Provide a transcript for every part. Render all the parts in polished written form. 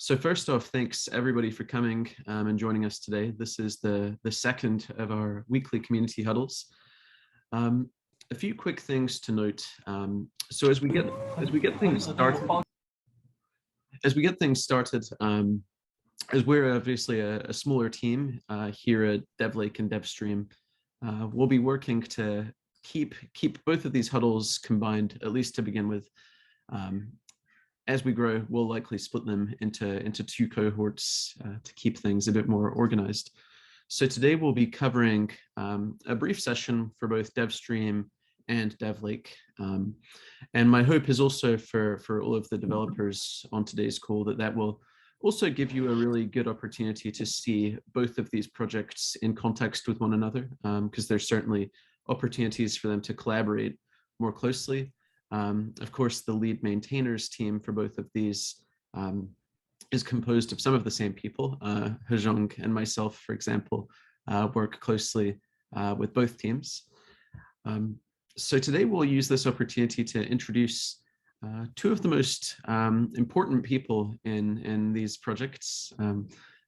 So first off, thanks everybody for coming and joining us today. This is the second of our weekly community huddles. A few quick things to note. So as we get things started, as we're obviously a smaller team here at DevLake and DevStream, we'll be working to keep both of these huddles combined, at least to begin with. As we grow, we'll likely split them into two cohorts to keep things a bit more organized. So today we'll be covering a brief session for both DevStream and DevLake. And my hope is also for all of the developers on today's call that will also give you a really good opportunity to see both of these projects in context with one another, because there's certainly opportunities for them to collaborate more closely. Of course, the lead maintainers team for both of these is composed of some of the same people. Hezheng and myself, for example, work closely with both teams. So today we'll use this opportunity to introduce two of the most important people in these projects,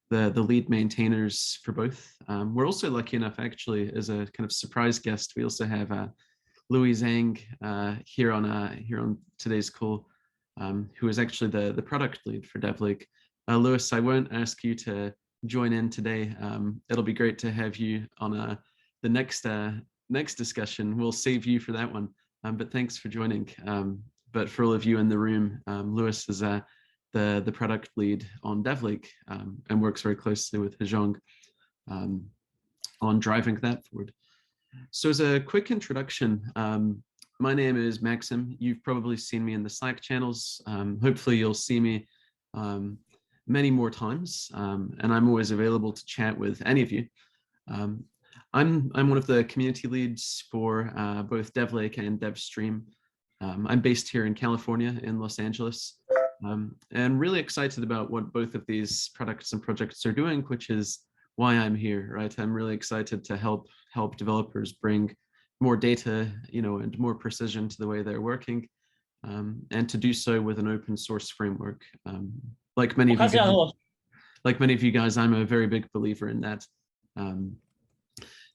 the lead maintainers for both. We're also lucky enough, actually, as a kind of surprise guest, we also have Louis Zhang here on today's call, who is actually the product lead for DevLake. Louis, I won't ask you to join in today. It'll be great to have you on the next discussion. We'll save you for that one, but thanks for joining. But for all of you in the room, Louis is the product lead on DevLake and works very closely with Hezheng on driving that forward. So as a quick introduction, my name is Maxim. You've probably seen me in the Slack channels. Hopefully you'll see me many more times, and I'm always available to chat with any of you. I'm one of the community leads for both DevLake and DevStream. I'm based here in California, in Los Angeles, and really excited about what both of these products and projects are doing, which is why I'm here, right? I'm really excited to help developers bring more data, and more precision to the way they're working, and to do so with an open source framework. Like many of you guys, I'm a very big believer in that.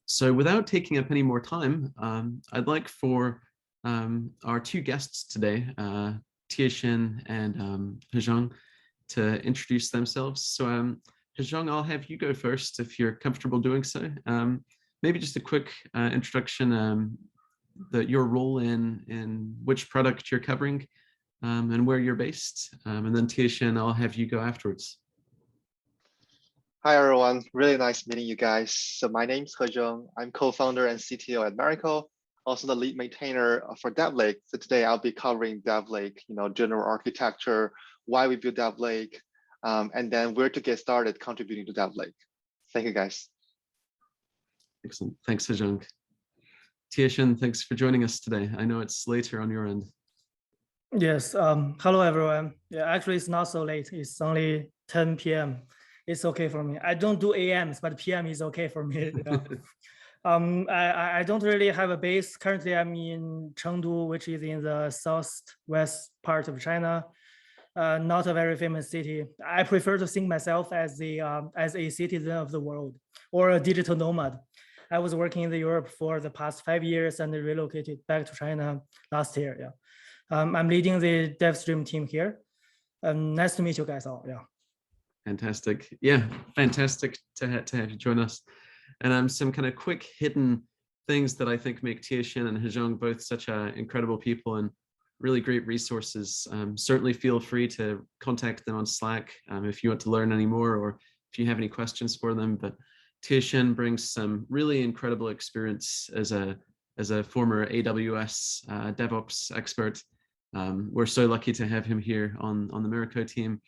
So without taking up any more time, I'd like for our two guests today, Tiexin and Hezheng, to introduce themselves. So Hezheng, I'll have you go first if you're comfortable doing so. Maybe just a quick introduction, your role in which product you're covering, and where you're based. And then Tiexin, I'll have you go afterwards. Hi, everyone. Really nice meeting you guys. So my name's Hezheng. I'm co-founder and CTO at Merico, also the lead maintainer for DevLake. So today I'll be covering DevLake, general architecture, why we build DevLake, and then where to get started contributing to DevLake. Thank you, guys. Excellent. Thanks, Hezheng. Tiexin, thanks for joining us today. I know it's later on your end. Yes. Hello, everyone. Yeah, actually, it's not so late. It's only 10 p.m. It's okay for me. I don't do AMs, but PM is okay for me. I don't really have a base. Currently, I'm in Chengdu, which is in the southwest part of China. Not a very famous city. I prefer to think myself as a citizen of the world or a digital nomad. I was working in Europe for the past 5 years and relocated back to China last year. Yeah, I'm leading the DevStream team here. Nice to meet you guys all. Yeah. Fantastic. Yeah, fantastic to have you join us. And some kind of quick hidden things that I think make Tiexin and Hezheng both such incredible people and really great resources. Certainly feel free to contact them on Slack if you want to learn any more or if you have any questions for them. But Tiexin brings some really incredible experience as a former AWS DevOps expert. We're so lucky to have him here on the Merico team.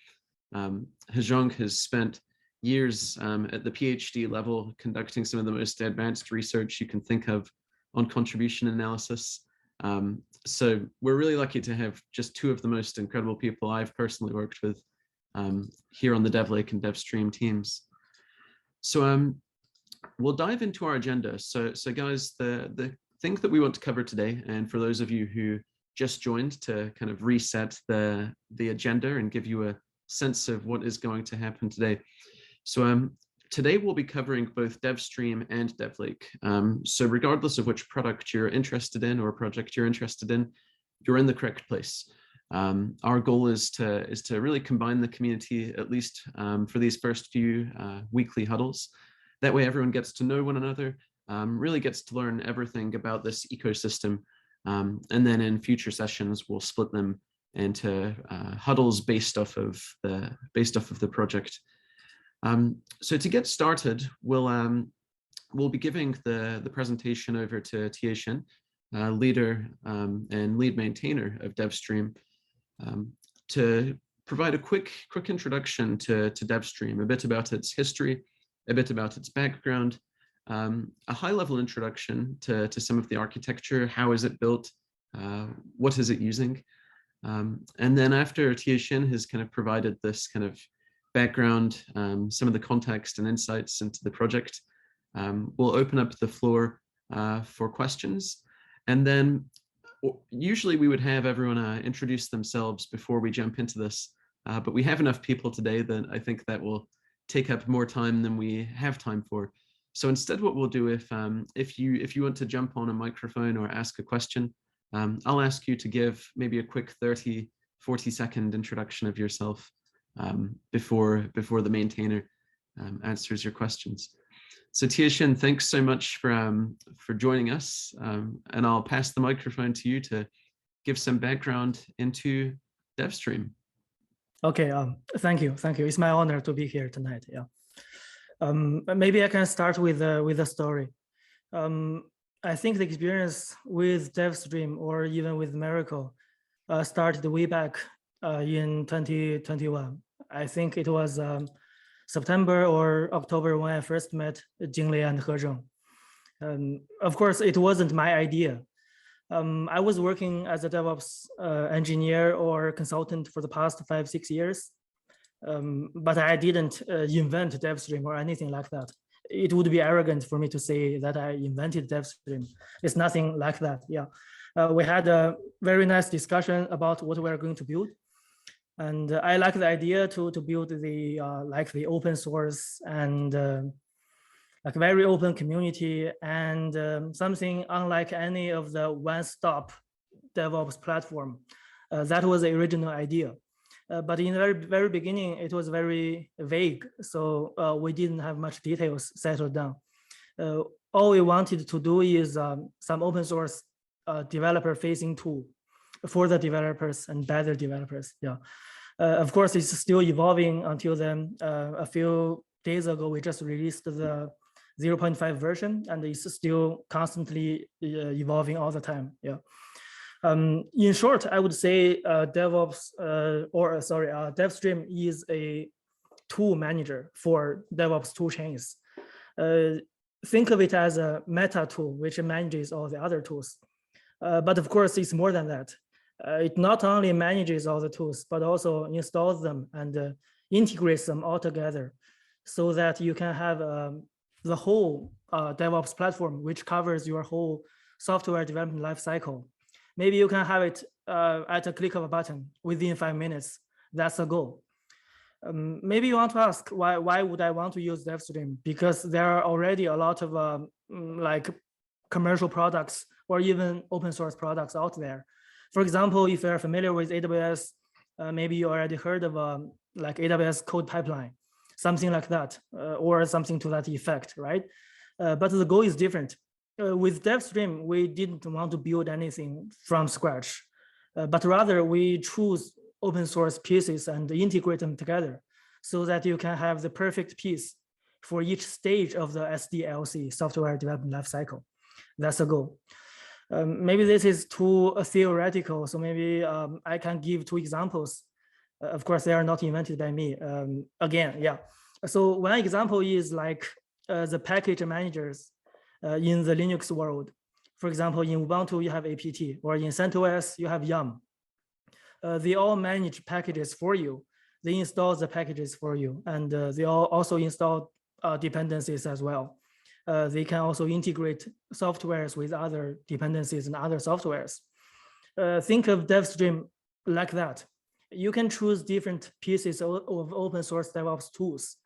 Hezheng has spent years at the PhD level conducting some of the most advanced research you can think of on contribution analysis. So we're really lucky to have just two of the most incredible people I've personally worked with here on the DevLake and DevStream teams. So we'll dive into our agenda. So guys, the things that we want to cover today, and for those of you who just joined, to kind of reset the agenda and give you a sense of what is going to happen today. So today we'll be covering both DevStream and DevLake. So regardless of which product you're interested in or project you're interested in, you're in the correct place. Our goal is to really combine the community, at least for these first few weekly huddles. That way everyone gets to know one another, really gets to learn everything about this ecosystem. And then in future sessions, we'll split them into huddles based off of the project. So to get started, we'll be giving the presentation over to Tiexin, leader and lead maintainer of DevStream, to provide a quick introduction to DevStream, a bit about its history, a bit about its background, a high-level introduction to some of the architecture. How is it built? What is it using? And then after Tiexin has kind of provided this kind of background, some of the context and insights into the project, we'll open up the floor for questions. And then usually we would have everyone introduce themselves before we jump into this, but we have enough people today that I think that will take up more time than we have time for. So instead, what we'll do, if you want to jump on a microphone or ask a question, I'll ask you to give maybe a quick 30-40 second introduction of yourself before the maintainer answers your questions. So Tiexin, thanks so much for joining us, and I'll pass the microphone to you to give some background into DevStream. Okay, thank you. It's my honor to be here tonight. Yeah, maybe I can start with a story. I think the experience with DevStream or even with Merico started way back in 2021. I think it was September or October when I first met Jinglei and Hezheng. Of course, it wasn't my idea. I was working as a DevOps engineer or consultant for the past 5-6 years, but I didn't invent DevStream or anything like that. It would be arrogant for me to say that I invented DevStream. It's nothing like that. Yeah, we had a very nice discussion about what we're going to build. And I like the idea to build the like the open source and like very open community and something unlike any of the one-stop DevOps platform. That was the original idea. But in the very beginning, it was very vague. So we didn't have much details settled down. All we wanted to do is some open source developer-facing tool for the developers and by the developers. Yeah. Of course, it's still evolving until then. A few days ago, we just released the 0.5 version, and it's still constantly evolving all the time. Yeah. In short, I would say DevStream is a tool manager for DevOps tool chains. Think of it as a meta tool which manages all the other tools. But of course, it's more than that. It not only manages all the tools, but also installs them and integrates them all together so that you can have the whole DevOps platform, which covers your whole software development lifecycle. Maybe you can have it at a click of a button within 5 minutes. That's the goal. Maybe you want to ask, why would I want to use DevStream? Because there are already a lot of like commercial products or even open source products out there. For example, if you're familiar with AWS, maybe you already heard of like AWS code pipeline, something like that, or something to that effect, right? But the goal is different. With DevStream, we didn't want to build anything from scratch, but rather we choose open source pieces and integrate them together so that you can have the perfect piece for each stage of the SDLC, software development lifecycle. That's the goal. Maybe this is too theoretical, so maybe I can give 2 examples. Of course, they are not invented by me. Again, yeah. So one example is like the package managers in the Linux world. For example, in Ubuntu, you have apt, or in CentOS, you have yum. They all manage packages for you. They install the packages for you, and they all also install dependencies as well. They can also integrate softwares with other dependencies and other softwares. Think of DevStream like that. you can choose different pieces of open source DevOps tools.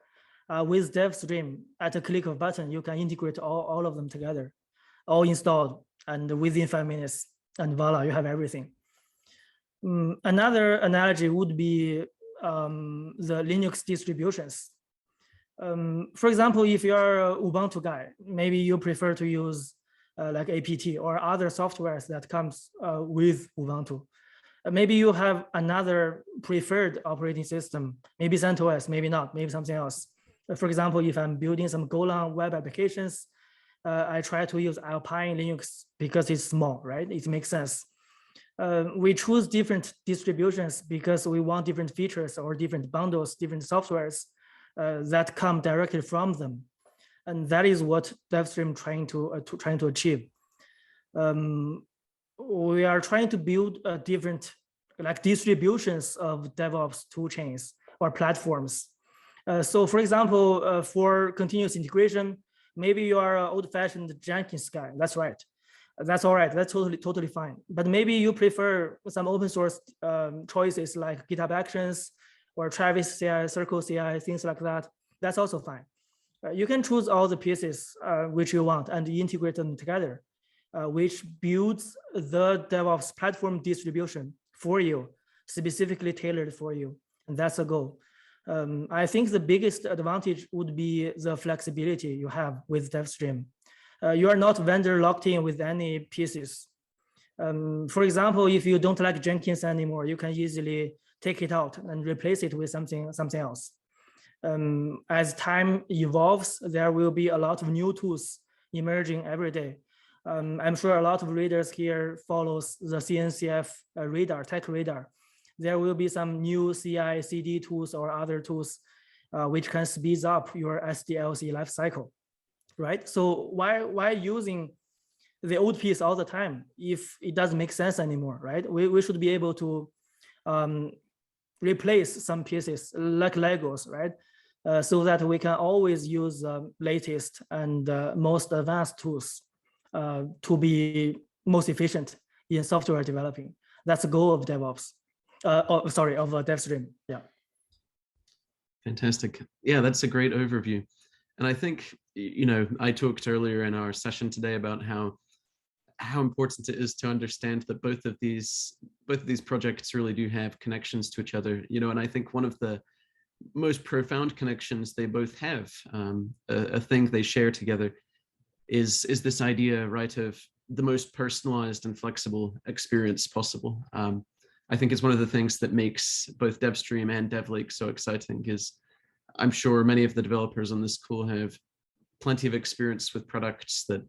With DevStream, at a click of a button, you can integrate all of them together, all installed, and within 5 minutes, and voila, you have everything. Another analogy would be the Linux distributions. For example, if you're an Ubuntu guy, maybe you prefer to use like apt or other softwares that comes with Ubuntu. Maybe you have another preferred operating system, maybe CentOS, maybe not, maybe something else. For example, if I'm building some Golang web applications, I try to use Alpine Linux because it's small, right? It makes sense. We choose different distributions because we want different features or different bundles, different softwares that come directly from them. And that is what DevStream trying to achieve. We are trying to build different like distributions of DevOps tool chains or platforms. So for example, for continuous integration, maybe you are an old-fashioned Jenkins guy. That's right. That's all right. That's totally fine. But maybe you prefer some open source choices like GitHub Actions or Travis CI, Circle CI, things like that. That's also fine. You can choose all the pieces which you want and integrate them together, which builds the DevOps platform distribution for you, specifically tailored for you. And that's the goal. I think the biggest advantage would be the flexibility you have with DevStream. You are not vendor locked in with any pieces. For example, if you don't like Jenkins anymore, you can easily take it out and replace it with something else. As time evolves, there will be a lot of new tools emerging every day. I'm sure a lot of readers here follows the CNCF radar, tech radar. There will be some new CI, CD tools or other tools which can speed up your SDLC lifecycle, right? So why using the old piece all the time if it doesn't make sense anymore, right? We should be able to replace some pieces like Legos, right? So that we can always use the latest and most advanced tools to be most efficient in software developing. That's the goal of DevOps. Of DevStream. Yeah. Fantastic. Yeah, that's a great overview. And I think, you know, I talked earlier in our session today about how important it is to understand that both of these projects really do have connections to each other, you know, and I think one of the most profound connections they both have, a thing they share together is this idea, right, of the most personalized and flexible experience possible. I think it's one of the things that makes both DevStream and DevLake so exciting is I'm sure many of the developers on this call have plenty of experience with products that,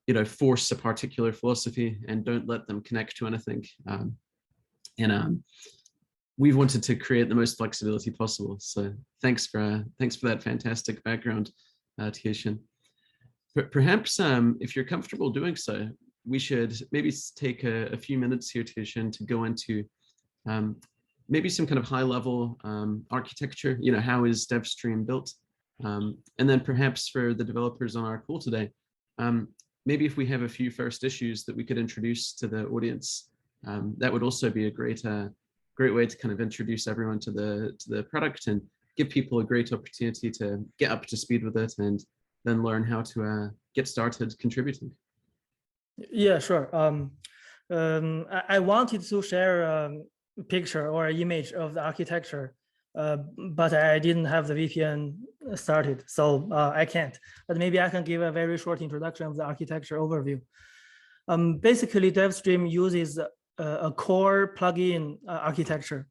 you know, force a particular philosophy and don't let them connect to anything. We've wanted to create the most flexibility possible. So thanks for that fantastic background, Tiexin. Perhaps if you're comfortable doing so, we should maybe take a few minutes here, Tiexin, to go into maybe some kind of high-level architecture. You know, how is DevStream built? And then perhaps for the developers on our call today, maybe if we have a few first issues that we could introduce to the audience, that would also be a great way to kind of introduce everyone to the product and give people a great opportunity to get up to speed with it and then learn how to get started contributing. Yeah, sure. I wanted to share a picture or an image of the architecture, but I didn't have the VPN started, so I can't. But maybe I can give a very short introduction of the architecture overview. Basically, DevStream uses a core plugin architecture,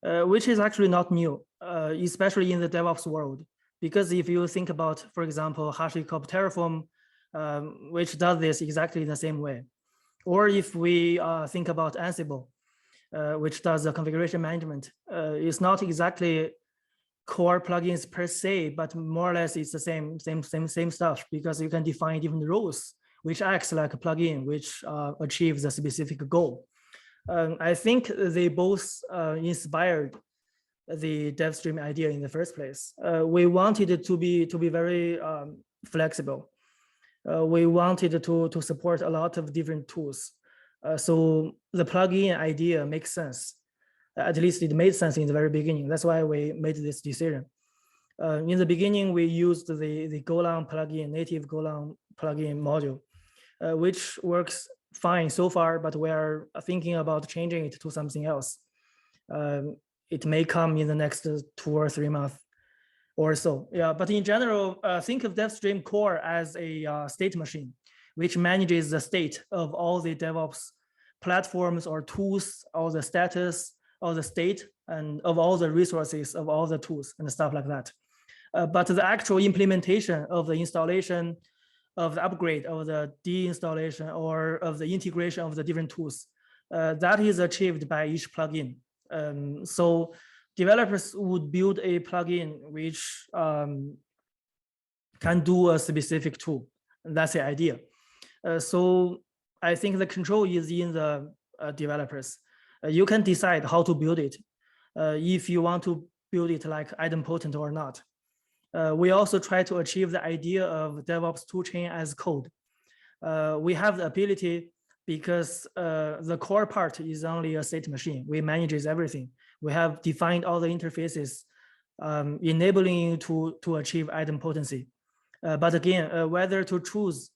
which is actually not new, especially in the DevOps world. Because if you think about, for example, HashiCorp Terraform, which does this exactly in the same way. Or if we think about Ansible, which does the configuration management, it's not exactly core plugins per se, but more or less it's the same stuff because you can define different roles, which acts like a plugin, which achieves a specific goal. I think they both inspired the DevStream idea in the first place. We wanted it to be very flexible. We wanted to support a lot of different tools. So the plugin idea makes sense. At least it made sense in the very beginning. That's why we made this decision. In the beginning, we used the Golang plugin, native Golang plugin module, which works fine so far, but we are thinking about changing it to something else. It may come in the next 2 or 3 months or so. Yeah, but in general, think of DevStream core as a state machine, which manages the state of all the DevOps platforms or tools, all the status, all the state, and of all the resources of all the tools and stuff like that. But the actual implementation of the installation, of the upgrade, of the deinstallation, or of the integration of the different tools, that is achieved by each plugin. So developers would build a plugin which can do a specific tool. And that's the idea. So I think the control is in the developers. You can decide how to build it, if you want to build it like idempotent or not. We also try to achieve the idea of DevOps toolchain as code. We have the ability because the core part is only a state machine. We manage everything. We have defined all the interfaces, enabling you to achieve idempotency. But again, whether to choose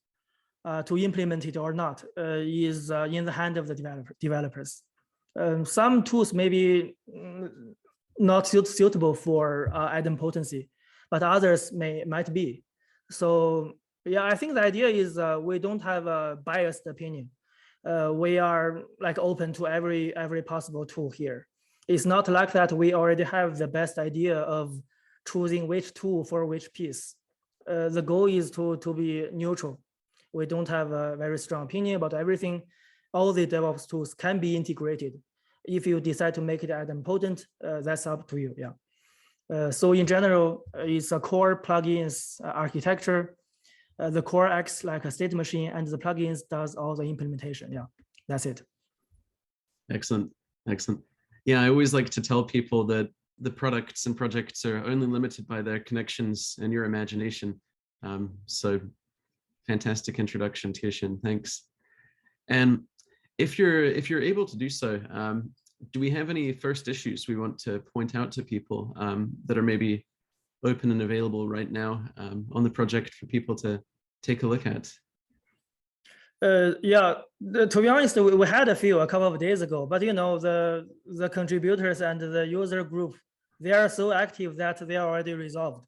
to implement it or not is in the hand of the developers. Some tools may be not suitable for idempotency, but others might be. So yeah, I think the idea is we don't have a biased opinion. We are like open to every possible tool here. It's not like that we already have the best idea of choosing which tool for which piece. The goal is to be neutral. We don't have a very strong opinion about everything. All the DevOps tools can be integrated. If you decide to make it idempotent, that's up to you. Yeah. So in general, it's a core plugins architecture. The core acts like a state machine, and the plugins does all the implementation. Yeah, that's it. Excellent, excellent. Yeah, I always like to tell people that the products and projects are only limited by their connections and your imagination. So fantastic introduction, Tiexin. Thanks. And if you're able to do so, do we have any first issues we want to point out to people that are maybe open and available right now on the project for people to take a look at? Yeah, to be honest, we had a few a couple of days ago, but you know, the contributors and the user group, they are so active that they are already resolved.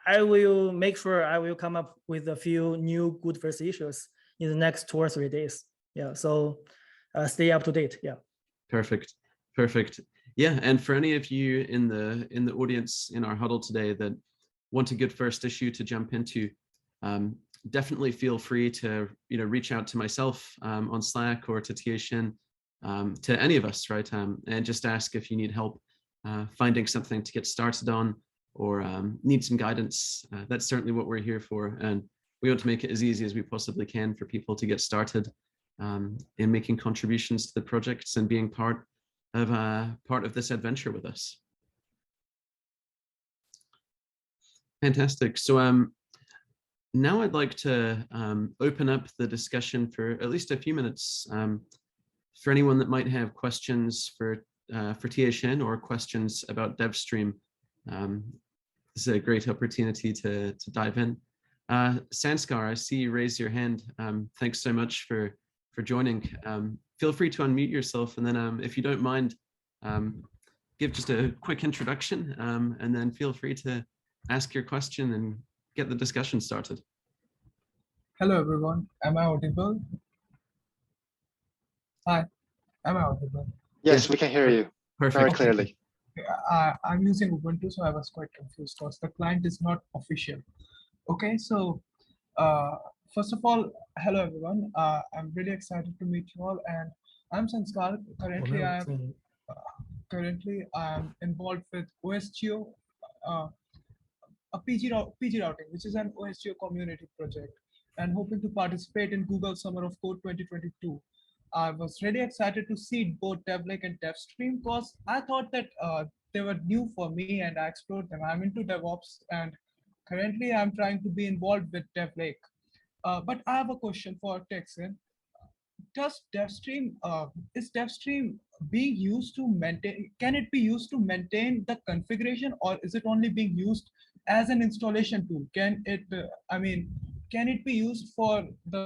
I will make sure I will come up with a few new good first issues in the next 2 or 3 days. Yeah, so stay up to date. Yeah. Perfect, perfect. Yeah, and for any of you in the audience in our huddle today that want a good first issue to jump into, definitely feel free to reach out to myself on Slack or to Tiexin, to any of us, right? And just ask if you need help finding something to get started on, or need some guidance. That's certainly what we're here for, and we want to make it as easy as we possibly can for people to get started in making contributions to the projects and being part of this adventure with us. Fantastic. So now I'd like to open up the discussion for at least a few minutes for anyone that might have questions for Tiexin or questions about DevStream. This is a great opportunity to dive in. Sanskar, I see you raise your hand. Thanks so much for joining. Feel free to unmute yourself, and then if you don't mind, give just a quick introduction, and then feel free to ask your question and get the discussion started. Hello everyone, am I audible? Hi, am I audible? Yes, we can hear you. Perfect. Very clearly. I'm using Ubuntu, so I was quite confused because the client is not official. Okay, so first of all, hello everyone. I'm really excited to meet you all, and I'm Sanskar. Currently, I'm involved with OSGeo, a PG routing, which is an OSGeo community project, and hoping to participate in Google Summer of Code 2022. I was really excited to see both DevLake and DevStream because I thought that they were new for me, and I explored them. I'm into DevOps, and currently I'm trying to be involved with DevLake. But I have a question for Tiexin. does DevStream is DevStream being used to maintain? Can it be used to maintain the configuration, or is it only being used as an installation tool? Can it? I mean, can it be used for the?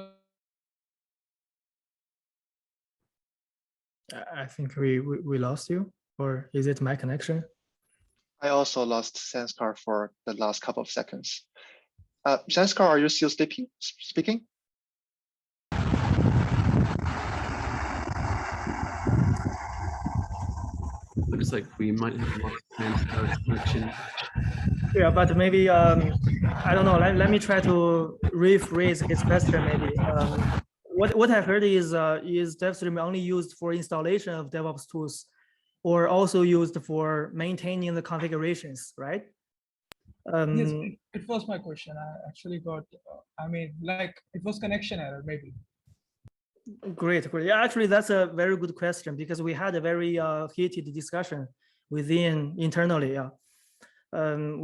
I think we lost you, or is it my connection? I also lost Sanskar for the last couple of seconds. Sanskar, are you still speaking? Looks like we might have lost Sanskar's connection. Yeah, but maybe I don't know. Let me try to rephrase his question. Maybe what I heard is DevStream only used for installation of DevOps tools, or also used for maintaining the configurations, right? Yes, it was my question. I actually got. I mean, like it was connection error, maybe. Great. Yeah, actually, that's a very good question, because we had a very heated discussion internally,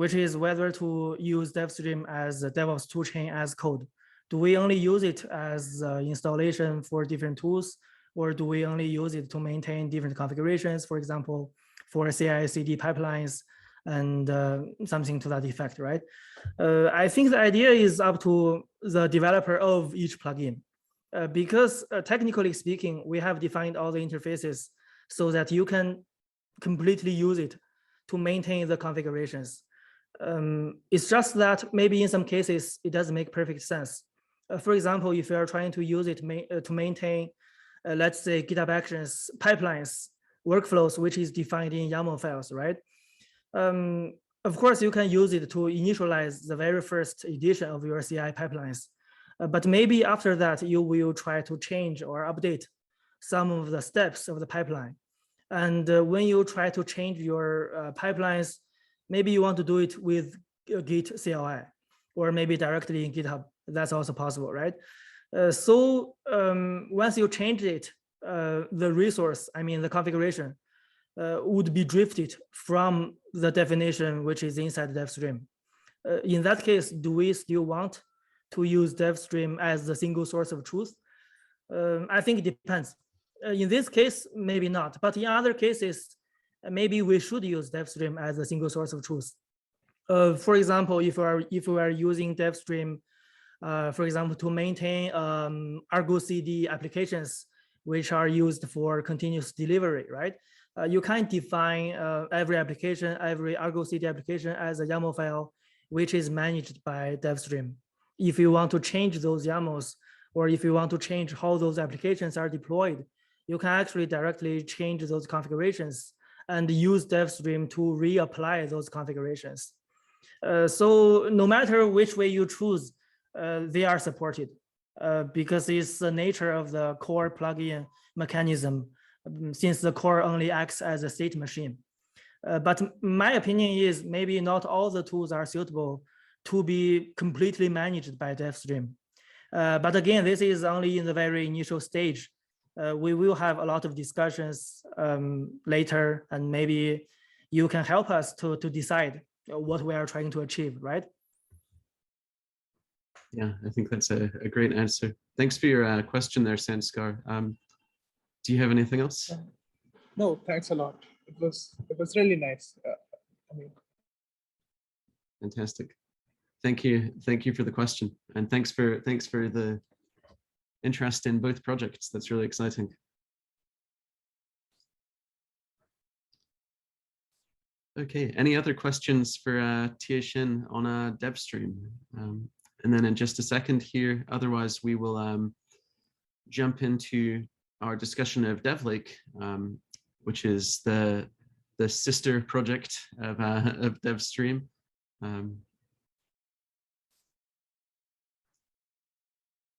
which is whether to use DevStream as a DevOps toolchain as code. Do we only use it as installation for different tools, or do we only use it to maintain different configurations, for example, for CI/CD pipelines and something to that effect, right? I think the idea is up to the developer of each plugin. Because technically speaking, we have defined all the interfaces so that you can completely use it to maintain the configurations. It's just that maybe in some cases, it doesn't make perfect sense. For example, if you are trying to use it to maintain, let's say, GitHub Actions pipelines, workflows, which is defined in YAML files, right? Of course, you can use it to initialize the very first edition of your CI pipelines. But maybe after that, you will try to change or update some of the steps of the pipeline. And when you try to change your pipelines, maybe you want to do it with Git CLI, or maybe directly in GitHub. That's also possible, right? So once you change it, the resource, I mean the configuration, would be drifted from the definition which is inside DevStream. In that case, do we still want to use DevStream as the single source of truth? I think it depends. In this case, maybe not, but in other cases, maybe we should use DevStream as a single source of truth. For example, if we are using DevStream, for example, to maintain Argo CD applications, which are used for continuous delivery, right? You can't define every application, every Argo CD application as a YAML file, which is managed by DevStream. If you want to change those YAMLs, or if you want to change how those applications are deployed, you can actually directly change those configurations and use DevStream to reapply those configurations. So no matter which way you choose, they are supported because it's the nature of the core plugin mechanism, since the core only acts as a state machine. But my opinion is maybe not all the tools are suitable to be completely managed by DevStream. But again, this is only in the very initial stage. We will have a lot of discussions later, and maybe you can help us to decide what we are trying to achieve, right? Yeah, I think that's a great answer. Thanks for your question there, Sanskar. Do you have anything else? No, thanks a lot. It was really nice. I mean, fantastic. Thank you for the question, and thanks for the interest in both projects. That's really exciting. Okay, any other questions for Tiexin on DevStream? And then in just a second here, otherwise we will jump into our discussion of DevLake, which is the sister project of DevStream.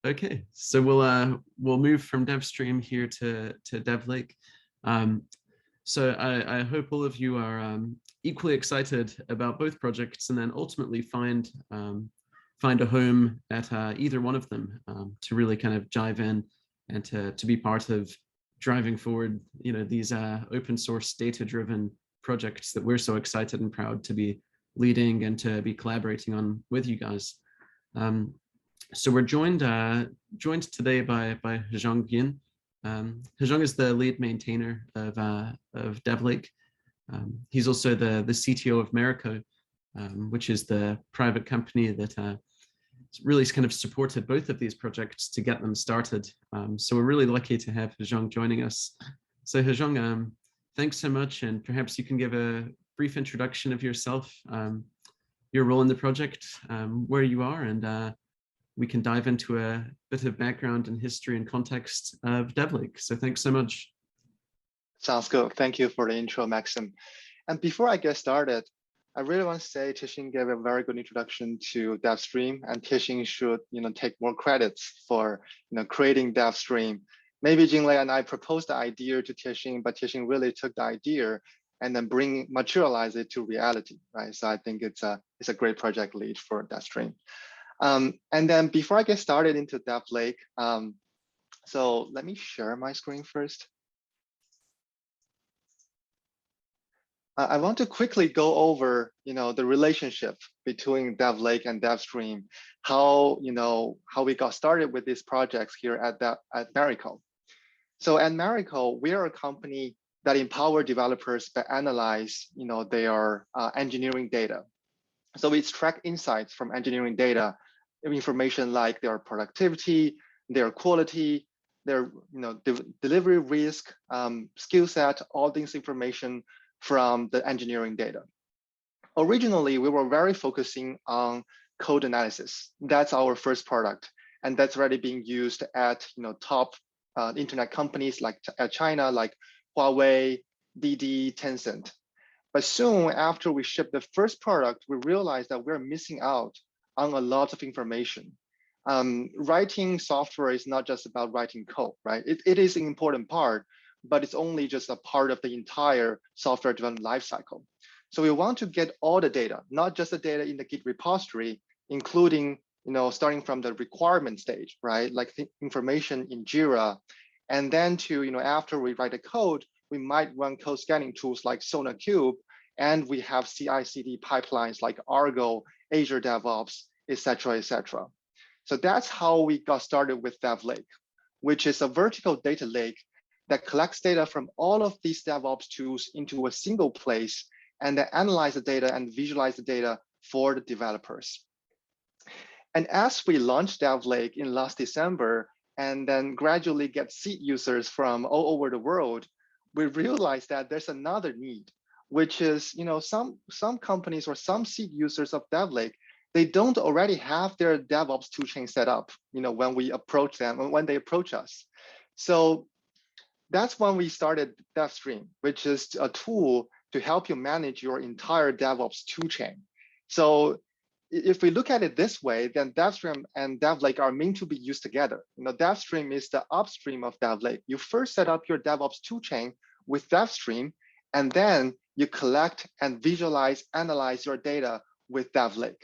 Okay, so we'll move from DevStream here to DevLake. So I hope all of you are equally excited about both projects, and then ultimately find a home at either one of them to really kind of dive in and to be part of driving forward, these open source data-driven projects that we're so excited and proud to be leading and to be collaborating on with you guys. So we're joined today by Hezheng Yin, Hezheng is the lead maintainer of DevLake. He's also the CTO of Merico, which is the private company that really kind of supported both of these projects to get them started. So we're really lucky to have Hezheng joining us. So Hezheng, thanks so much, and perhaps you can give a brief introduction of yourself, your role in the project, where you are, and we can dive into a bit of background and history and context of DevLake. So thanks so much. Sounds good. Thank you for the intro, Maxim. And before I get started, I really want to say Tiexin gave a very good introduction to DevStream, and Tiexin should take more credits for creating DevStream. Maybe Jinglei and I proposed the idea to Tiexin, but Tiexin really took the idea and then materialize it to reality, right? So I think it's a great project lead for DevStream. And then before I get started into DevLake, so let me share my screen first. I want to quickly go over, the relationship between DevLake and DevStream, how we got started with these projects here at Merico. So at Merico, we are a company that empower developers to analyze, their engineering data. So we extract insights from engineering data, information like their productivity, their quality, their delivery risk, skill set, all this information from the engineering data. Originally, we were very focusing on code analysis. That's our first product, and that's already being used at top internet companies like China, like Huawei, Didi, Tencent. But soon after we shipped the first product, we realized that we're missing out on a lot of information. Writing software is not just about writing code, right? It is an important part, but it's only just a part of the entire software development lifecycle. So we want to get all the data, not just the data in the Git repository, including starting from the requirement stage, right? Like the information in Jira, and then to after we write the code, we might run code scanning tools like SonarQube, and we have CI/CD pipelines like Argo, Azure DevOps, etc., etc. So that's how we got started with DevLake, which is a vertical data lake that collects data from all of these DevOps tools into a single place, and then analyze the data and visualize the data for the developers. And as we launched DevLake in last December, and then gradually get seed users from all over the world, we realized that there's another need, which is some companies or some seed users of DevLake, they don't already have their DevOps toolchain set up, when we approach them and when they approach us. So that's when we started DevStream, which is a tool to help you manage your entire DevOps toolchain. So if we look at it this way, then DevStream and DevLake are meant to be used together. DevStream is the upstream of DevLake. You first set up your DevOps toolchain with DevStream, and then you collect and visualize, analyze your data with DevLake.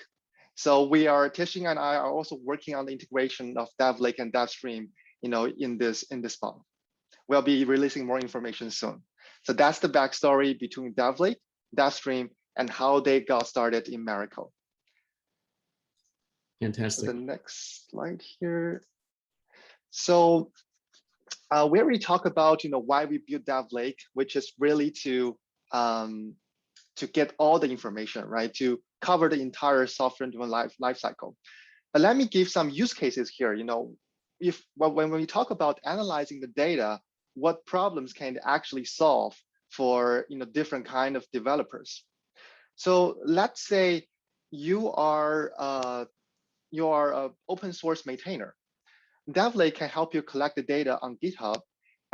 So Tiexin and I are also working on the integration of DevLake and DevStream, in this month. We'll be releasing more information soon. So that's the backstory between DevLake, DevStream, and how they got started in Merico. Fantastic. The next slide here. So we already talked about why we built DevLake, which is really to get all the information, right? To cover the entire software development life cycle. But let me give some use cases here. When we talk about analyzing the data, what problems can it actually solve for different kind of developers? So let's say you are an open source maintainer. DevLake can help you collect the data on GitHub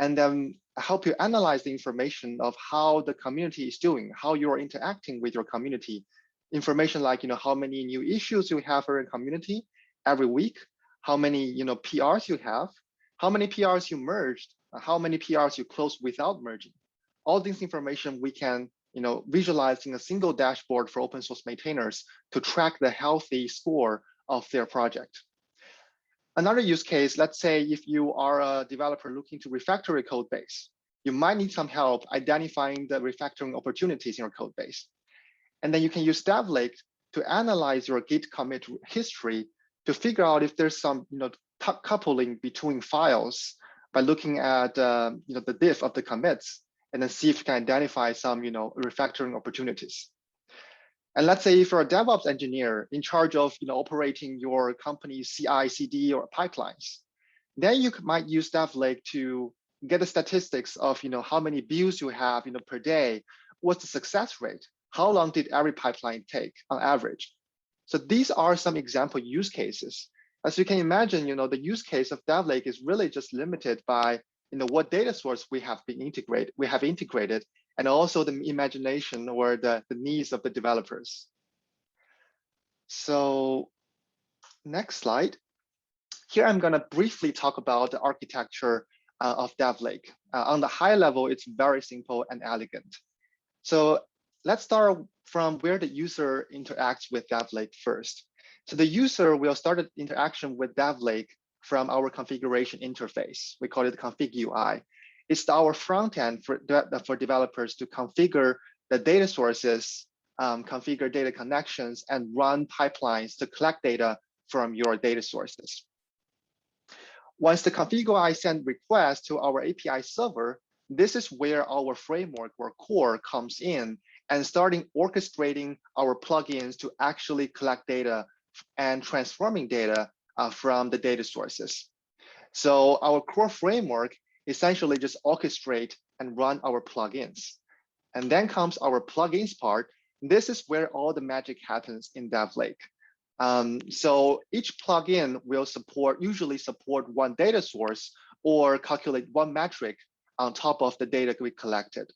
and then help you analyze the information of how the community is doing, how you are interacting with your community. Information like how many new issues you have for your community every week, how many PRs you have, how many PRs you merged, how many PRs you closed without merging. All this information we can visualize in a single dashboard for open source maintainers to track the healthy score of their project. Another use case, let's say if you are a developer looking to refactor your code base, you might need some help identifying the refactoring opportunities in your code base. And then you can use DevLake to analyze your Git commit history to figure out if there's some coupling between files by looking at the diff of the commits, and then see if you can identify some refactoring opportunities. And let's say if you're a DevOps engineer in charge of operating your company's CI/CD or pipelines, then you might use DevLake to get the statistics of how many builds you have per day, what's the success rate, how long did every pipeline take on average. So these are some example use cases. As you can imagine, the use case of DevLake is really just limited by what data source we have integrated, and also the imagination or the needs of the developers. So next slide. Here I'm going to briefly talk about the architecture of DevLake. On the high level, it's very simple and elegant. So let's start from where the user interacts with DevLake first. So the user will start an interaction with DevLake from our configuration interface. We call it config UI. It's our front end for developers to configure the data sources, configure data connections, and run pipelines to collect data from your data sources. Once the config UI sends requests to our API server, this is where our framework or core comes in and starting orchestrating our plugins to actually collect data and transforming data from the data sources. So our core framework essentially just orchestrate and run our plugins. And then comes our plugins part. This is where all the magic happens in DevLake. So each plugin will usually support one data source or calculate one metric on top of the data we collected.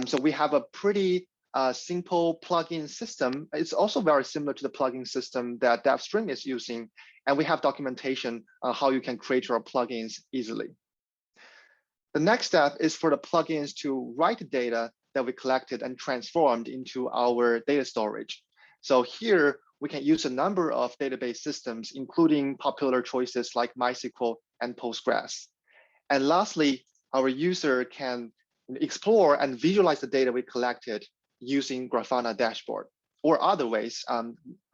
So we have a pretty simple plugin system. It's also very similar to the plugin system that DevStream is using. And we have documentation on how you can create your plugins easily. The next step is for the plugins to write the data that we collected and transformed into our data storage. So here we can use a number of database systems, including popular choices like MySQL and Postgres. And lastly, our user can explore and visualize the data we collected using Grafana dashboard or other ways,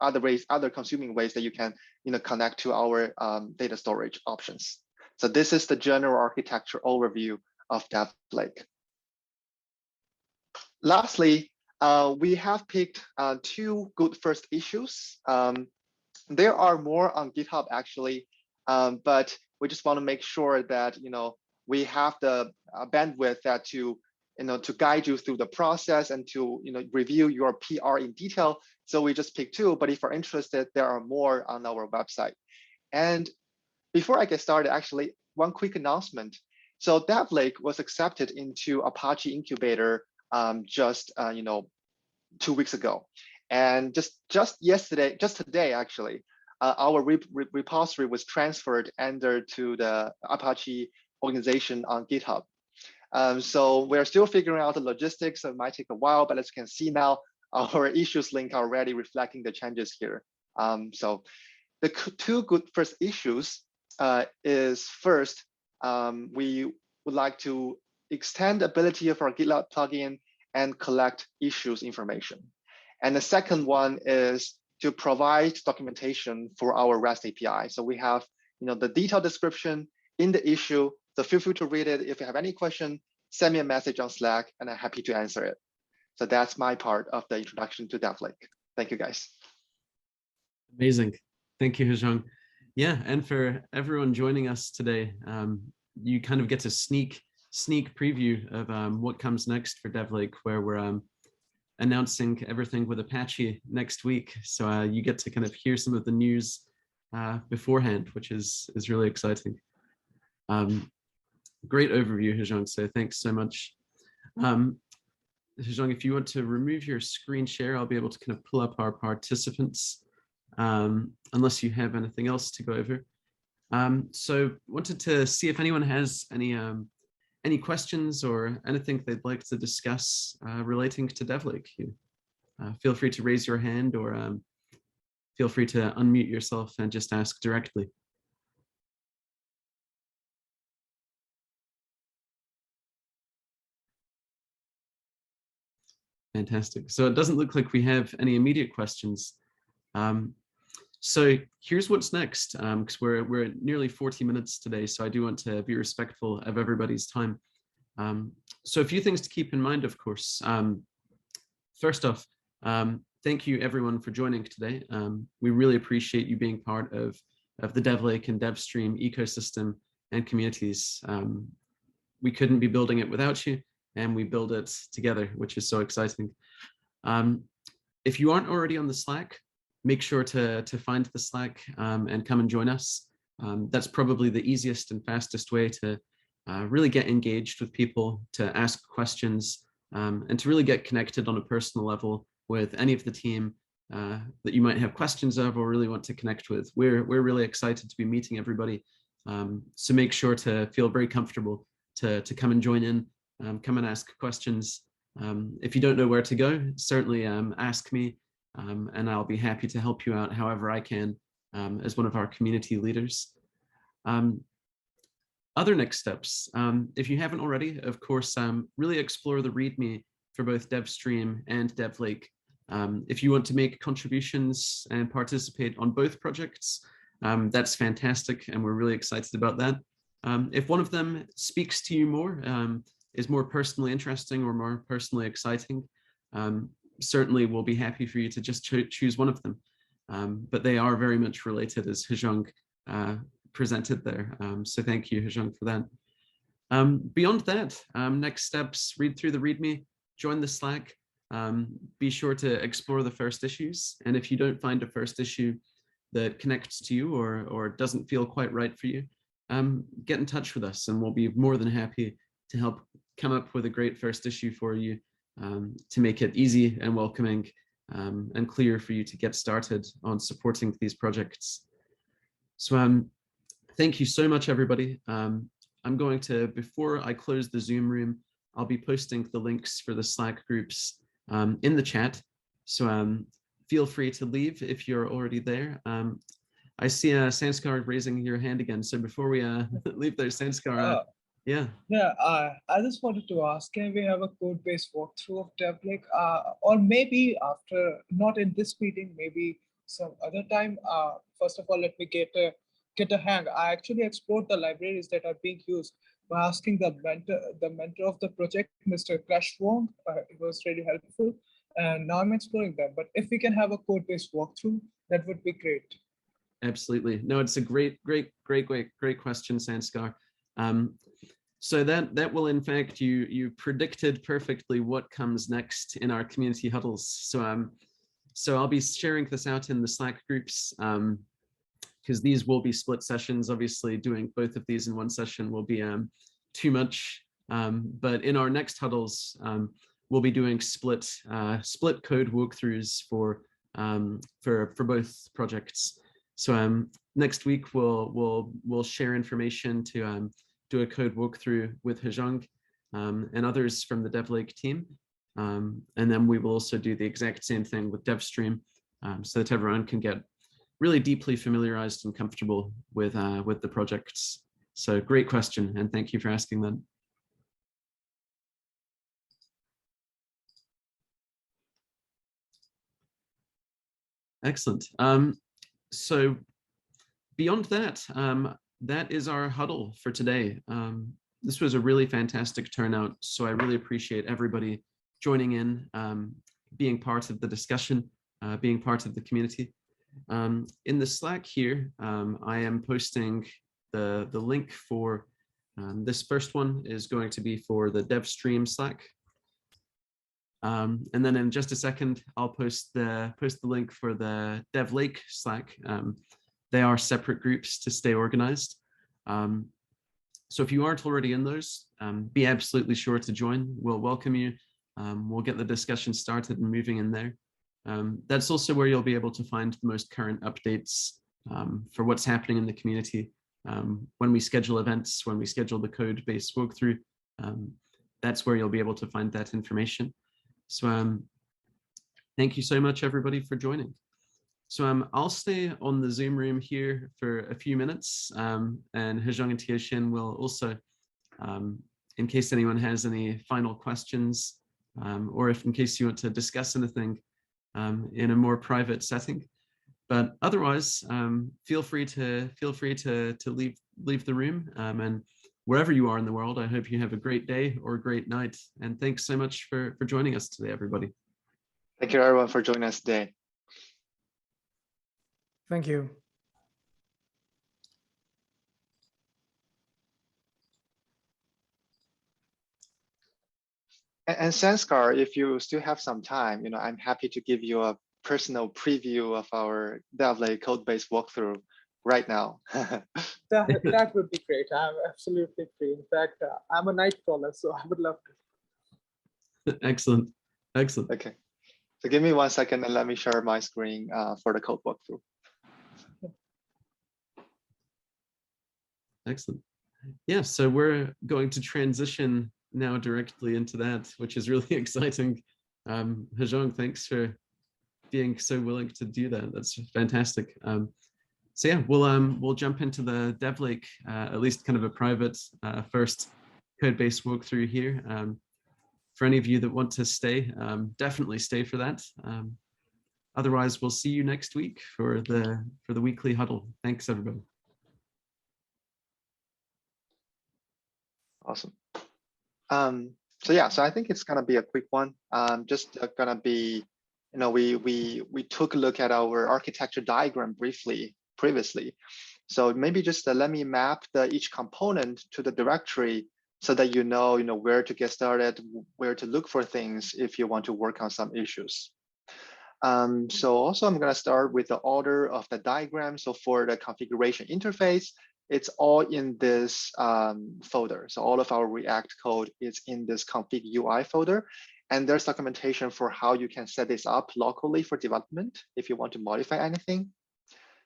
other consuming ways that you can connect to our data storage options. So this is the general architecture overview of DevLake. Lastly, we have picked two good first issues. There are more on GitHub actually, but we just want to make sure that we have the bandwidth that to guide you through the process and to review your PR in detail. So we just picked two, but if you're interested, there are more on our website. And before I get started, actually, one quick announcement. So DevLake was accepted into Apache Incubator just 2 weeks ago, and just today actually, our repository was transferred to the Apache organization on GitHub. So we're still figuring out the logistics, so it might take a while, but as you can see now, our issues link are already reflecting the changes here. So the two good first issues is first, we would like to extend the ability of our GitLab plugin and collect issues information. And the second one is to provide documentation for our REST API. So we have the detailed description in the issue. So feel free to read it. If you have any question, send me a message on Slack and I'm happy to answer it. So that's my part of the introduction to DevLake. Thank you guys. Amazing. Thank you, Hezheng. Yeah, and for everyone joining us today, you kind of get a sneak preview of what comes next for DevLake, where we're announcing everything with Apache next week. So you get to kind of hear some of the news beforehand, which is really exciting. Great overview, Hezheng, so thanks so much. Hezheng, if you want to remove your screen share, I'll be able to kind of pull up our participants, unless you have anything else to go over. So wanted to see if anyone has any questions or anything they'd like to discuss relating to DevLake. Feel free to raise your hand or feel free to unmute yourself and just ask directly. Fantastic. So it doesn't look like we have any immediate questions. So here's what's next, because we're at nearly 40 minutes today, so I do want to be respectful of everybody's time. So a few things to keep in mind, of course. First off, thank you everyone for joining today. We really appreciate you being part of the DevLake and DevStream ecosystem and communities. We couldn't be building it without you, and we build it together, which is so exciting. If you aren't already on the Slack, make sure to find the Slack and come and join us. That's probably the easiest and fastest way to really get engaged with people, to ask questions, and to really get connected on a personal level with any of the team that you might have questions of or really want to connect with. We're really excited to be meeting everybody. So make sure to feel very comfortable to come and join in, come and ask questions. If you don't know where to go, certainly ask me, and I'll be happy to help you out however I can as one of our community leaders. Other next steps, if you haven't already, of course, really explore the README for both DevStream and DevLake. If you want to make contributions and participate on both projects, that's fantastic, and we're really excited about that. If one of them speaks to you more, is more personally interesting or more personally exciting, certainly we'll be happy for you to just choose one of them. But they are very much related, as Hezheng presented there. So thank you, Hezheng, for that. Beyond that, next steps, read through the README, join the Slack, be sure to explore the first issues. And if you don't find a first issue that connects to you or doesn't feel quite right for you, get in touch with us and we'll be more than happy to help come up with a great first issue for you to make it easy and welcoming and clear for you to get started on supporting these projects. So thank you so much, everybody. I'm going to, before I close the Zoom room, I'll be posting the links for the Slack groups in the chat. So feel free to leave if you're already there. I see Sanskar raising your hand again. So before we leave there, Sanskar, yeah. Yeah, I just wanted to ask, can we have a code-based walkthrough of DevLake? Or maybe after, not in this meeting, maybe some other time. First of all, let me get a hang. I actually explored the libraries that are being used by asking the mentor of the project, Mr. Crash Wong. It was really helpful. And now I'm exploring them. But if we can have a code-based walkthrough, that would be great. Absolutely. No, it's a great question, Sanskar. So that will, in fact, you predicted perfectly what comes next in our community huddles. So I'll be sharing this out in the Slack groups because these will be split sessions. Obviously, doing both of these in one session will be too much. But in our next huddles, we'll be doing split code walkthroughs for both projects. So next week we'll share information to do a code walkthrough with Hezheng and others from the DevLake team. And then we will also do the exact same thing with DevStream so that everyone can get really deeply familiarized and comfortable with the projects. So great question, and thank you for asking that. Excellent. So beyond that, that is our huddle for today. This was a really fantastic turnout, so I really appreciate everybody joining in, being part of the discussion, being part of the community. In the Slack here, I am posting the link for this first one is going to be for the DevStream Slack. And then in just a second, I'll post the link for the DevLake Slack. They are separate groups to stay organized. So if you aren't already in those, be absolutely sure to join. We'll welcome you. We'll get the discussion started and moving in there. That's also where you'll be able to find the most current updates for what's happening in the community. When we schedule events, when we schedule the code-based walkthrough, that's where you'll be able to find that information. So thank you so much, everybody, for joining. So I'll stay on the Zoom room here for a few minutes, and Hezheng and Tiexin will also, in case anyone has any final questions, or if in case you want to discuss anything in a more private setting. But otherwise, feel free to leave the room, and wherever you are in the world, I hope you have a great day or a great night. And thanks so much for joining us today, everybody. Thank you everyone for joining us today. Thank you. And Sanskar, if you still have some time, I'm happy to give you a personal preview of our DevLake code-based walkthrough right now. That would be great. I'm absolutely free. In fact, I'm a night crawler, so I would love to. Excellent. Excellent. Okay. So give me 1 second and let me share my screen for the code walkthrough. Excellent. Yeah, so we're going to transition now directly into that, which is really exciting. Hezheng, thanks for being so willing to do that. That's fantastic. So yeah, we'll jump into the DevLake, at least kind of a private first code-based walkthrough here. For any of you that want to stay, definitely stay for that. Otherwise, we'll see you next week for the weekly huddle. Thanks, everybody. Awesome. So yeah, so I think it's gonna be a quick one. Just gonna be, we took a look at our architecture diagram briefly previously. So maybe just let me map each component to the directory so that you know where to get started, where to look for things if you want to work on some issues. So also I'm gonna start with the order of the diagram. So for the configuration interface, it's all in this folder. So all of our React code is in this config UI folder. And there's documentation for how you can set this up locally for development if you want to modify anything.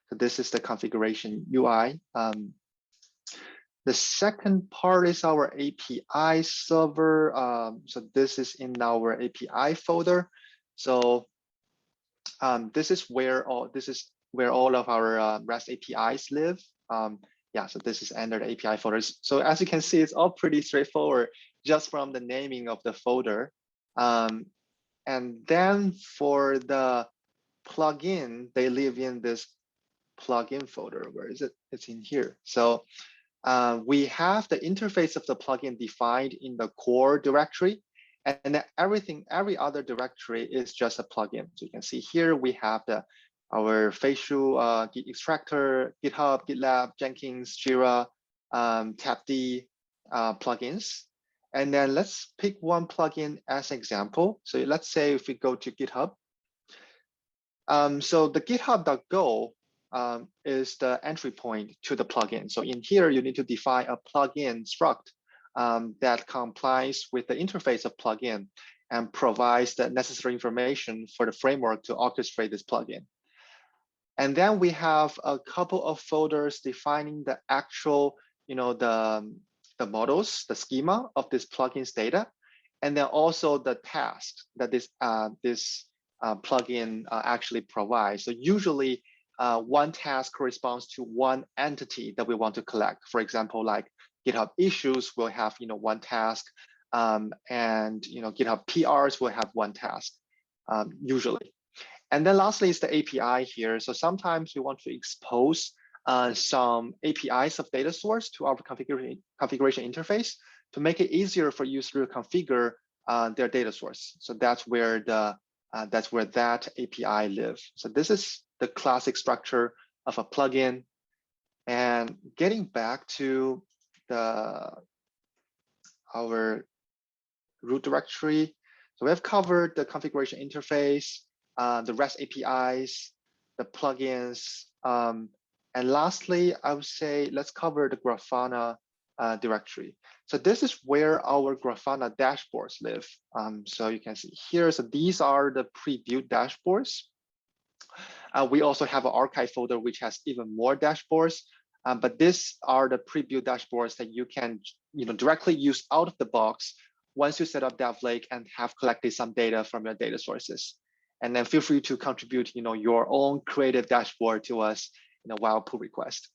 So this is the configuration UI. The second part is our API server. So this is in our API folder. So this is where all of our REST APIs live. Yeah, so this is under the API folders. So as you can see, it's all pretty straightforward just from the naming of the folder. And then for the plugin, they live in this plugin folder. Where is it? It's in here. So we have the interface of the plugin defined in the core directory, and then every other directory is just a plugin. So you can see here we have our facial Git extractor, GitHub, GitLab, Jenkins, Jira, tapd plugins. And then let's pick one plugin as an example. So let's say if we go to GitHub. So the github.go is the entry point to the plugin. So in here, you need to define a plugin struct that complies with the interface of plugin and provides the necessary information for the framework to orchestrate this plugin. And then we have a couple of folders defining the actual, the models, the schema of this plugin's data, and then also the tasks that this plugin actually provides. So usually one task corresponds to one entity that we want to collect. For example, like GitHub issues will have one task, and GitHub PRs will have one task usually. And then lastly is the API here. So sometimes we want to expose some APIs of data source to our configuration interface to make it easier for users to configure their data source. So that's where that API lives. So this is the classic structure of a plugin. And getting back to our root directory, so we have covered the configuration interface, the REST APIs, the plugins, and lastly, I would say let's cover the Grafana directory. So this is where our Grafana dashboards live. So you can see here, so these are the pre-built dashboards. We also have an archive folder which has even more dashboards, but these are the pre-built dashboards that you can directly use out of the box once you set up DevLake and have collected some data from your data sources. And then feel free to contribute your own creative dashboard to us while pull request.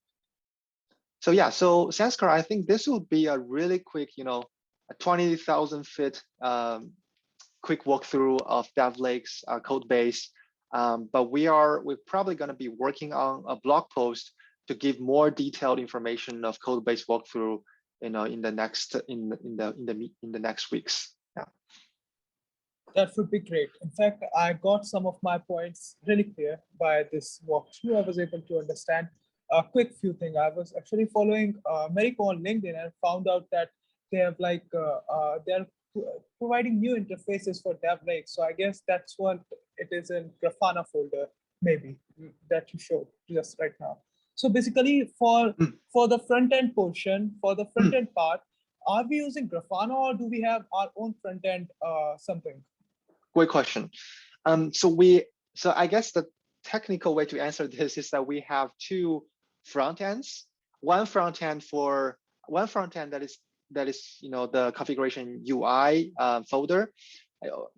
So yeah, so Sanskar, I think this will be a really quick, a 20,000 feet quick walkthrough of DevLake's code base. But we're probably going to be working on a blog post to give more detailed information of code-based walkthrough, in the next weeks. Yeah. That would be great. In fact, I got some of my points really clear by this walkthrough. I was able to understand a quick few things. I was actually following Merico on LinkedIn and found out that they have they're providing new interfaces for DevLake. So I guess that's what it is in Grafana folder, maybe, that you showed just right now. So basically for the front end portion, for the front end part, are we using Grafana or do we have our own front end something? Great question. So I guess the technical way to answer this is that we have two front ends. One front end that is the configuration UI folder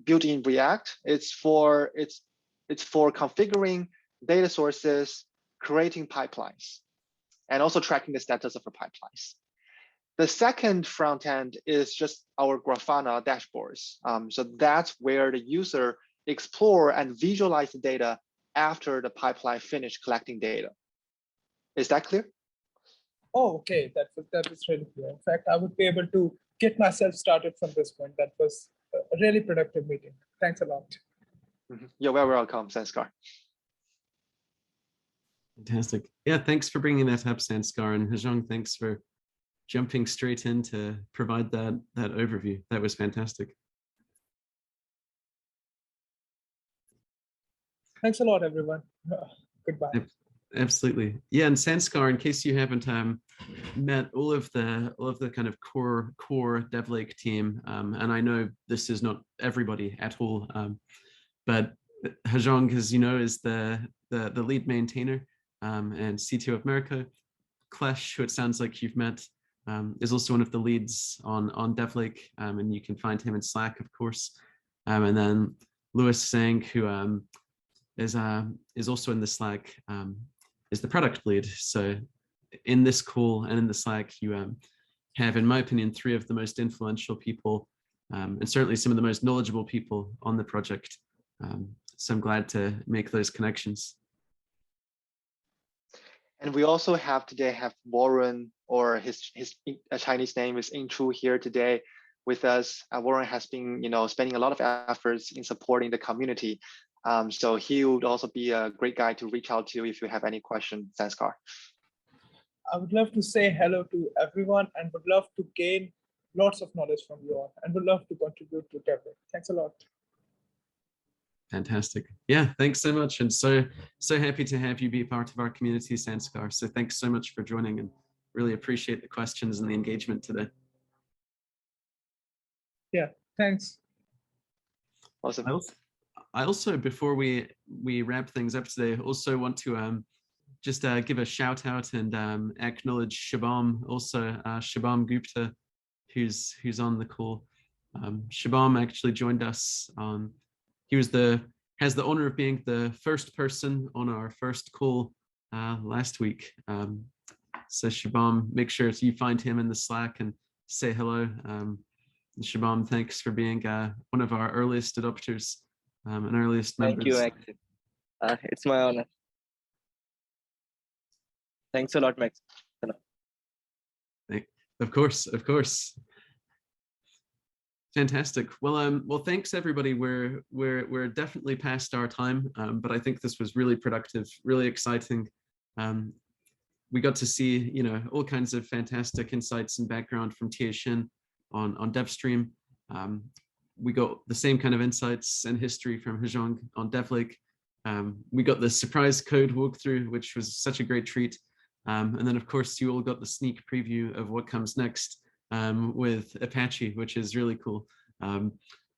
built in React. It's for configuring data sources, creating pipelines, and also tracking the status of the pipelines. The second front end is just our Grafana dashboards. So that's where the user explore and visualize the data after the pipeline finished collecting data. Is that clear? Oh, okay, that is really clear. In fact, I would be able to get myself started from this point. That was a really productive meeting. Thanks a lot. You're very welcome, Sanskar. Fantastic. Yeah, thanks for bringing that up, Sanskar, and Hezheng, thanks for jumping straight in to provide that overview. That was fantastic. Thanks a lot, everyone. Goodbye. Absolutely. Yeah, and Sanskar, in case you haven't met all of the kind of core DevLake team, and I know this is not everybody at all, but Hezheng, as you know, is the lead maintainer and CTO of Merico. Klesh, who it sounds like you've met, is also one of the leads on DevLake, and you can find him in Slack, of course. And then Louis Sang, who is also in the Slack, is the product lead. So in this call and in the Slack, you have, in my opinion, three of the most influential people, and certainly some of the most knowledgeable people on the project. So I'm glad to make those connections. And we also have Warren, or his Chinese name is Intru, here today with us. Warren has been spending a lot of efforts in supporting the community. So he would also be a great guy to reach out to if you have any questions, Sanskar. I would love to say hello to everyone and would love to gain lots of knowledge from you all and would love to contribute to DevLake. Thanks a lot. Fantastic. Yeah, thanks so much. And so happy to have you be part of our community, Sanskar. So thanks so much for joining and really appreciate the questions and the engagement today. Yeah, thanks. Awesome. I also, before we wrap things up today, also want to just give a shout out and acknowledge Shabam, also Shabam Gupta, who's on the call. Shabam actually joined us on, he has the honor of being the first person on our first call last week. So Shabam, make sure you find him in the Slack and say hello. Shabam, thanks for being one of our earliest adopters and earliest members. Thank you, Max. It's my honor. Thanks a lot, Max. Of course. Fantastic. Well, thanks everybody. We're definitely past our time, but I think this was really productive, really exciting. We got to see, all kinds of fantastic insights and background from Tiexin on DevStream. We got the same kind of insights and history from Hezheng on DevLake. We got the surprise code walkthrough, which was such a great treat. And then, of course, you all got the sneak preview of what comes next with Apache, which is really cool.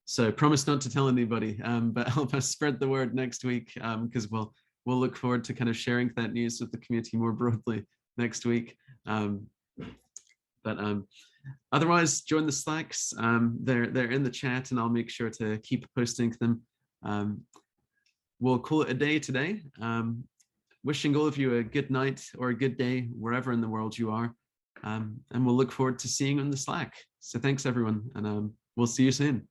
So promise not to tell anybody, but help us spread the word next week, because we'll look forward to kind of sharing that news with the community more broadly next week. Otherwise, join the Slacks. They're in the chat, and I'll make sure to keep posting them. We'll call it a day today. Wishing all of you a good night or a good day wherever in the world you are. And we'll look forward to seeing you on the Slack. So thanks everyone, and we'll see you soon.